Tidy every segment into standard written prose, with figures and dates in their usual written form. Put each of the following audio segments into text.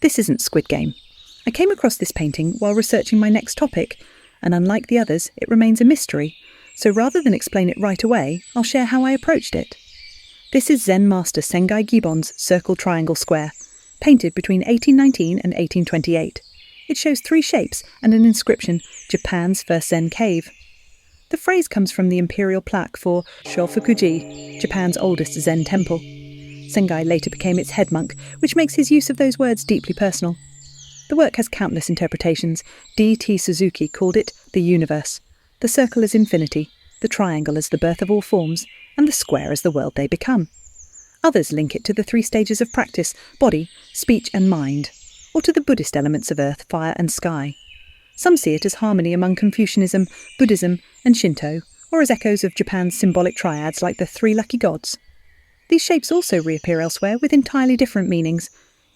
This isn't Squid Game. I came across this painting while researching my next topic, and unlike the others, it remains a mystery, so rather than explain it right away, I'll share how I approached it. This is Zen master Sengai Gibon's Circle Triangle Square, painted between 1819 and 1828. It shows 3 shapes and an inscription, Japan's First Zen Cave. The phrase comes from the imperial plaque for Shōfuku-ji, Japan's oldest Zen temple. Sengai later became its head monk, which makes his use of those words deeply personal. The work has countless interpretations. D.T. Suzuki called it the universe, the circle as infinity, the triangle as the birth of all forms, and the square as the world they become. Others link it to the 3 stages of practice, body, speech and mind, or to the Buddhist elements of earth, fire and sky. Some see it as harmony among Confucianism, Buddhism and Shinto, or as echoes of Japan's symbolic triads like the 3 lucky gods. These shapes also reappear elsewhere with entirely different meanings.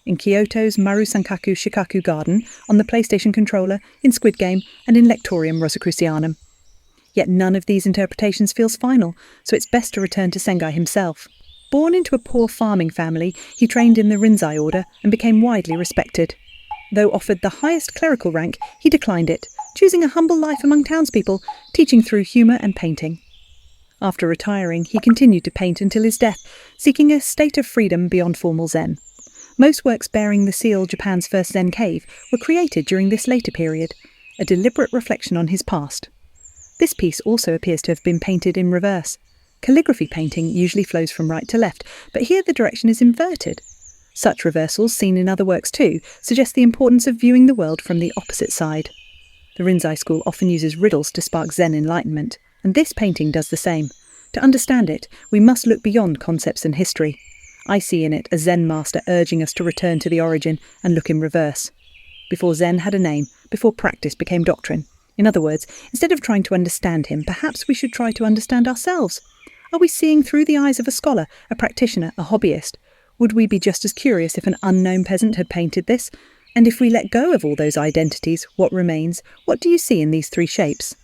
In Kyoto's Maru Sankaku Shikaku Garden, on the PlayStation controller, in Squid Game, and in Lectorium Rosicrucianum. Yet none of these interpretations feels final, so it's best to return to Sengai himself. Born into a poor farming family, he trained in the Rinzai order and became widely respected. Though offered the highest clerical rank, he declined it, choosing a humble life among townspeople, teaching through humour and painting. After retiring, he continued to paint until his death, seeking a state of freedom beyond formal Zen. Most works bearing the seal Japan's First Zen Cave were created during this later period, a deliberate reflection on his past. This piece also appears to have been painted in reverse. Calligraphy painting usually flows from right to left, but here the direction is inverted. Such reversals, seen in other works too, suggest the importance of viewing the world from the opposite side. The Rinzai school often uses riddles to spark Zen enlightenment, and this painting does the same. To understand it, we must look beyond concepts and history. I see in it a Zen master urging us to return to the origin and look in reverse. Before Zen had a name, before practice became doctrine. In other words, instead of trying to understand him, perhaps we should try to understand ourselves. Are we seeing through the eyes of a scholar, a practitioner, a hobbyist? Would we be just as curious if an unknown peasant had painted this? And if we let go of all those identities, what remains? What do you see in these 3 shapes?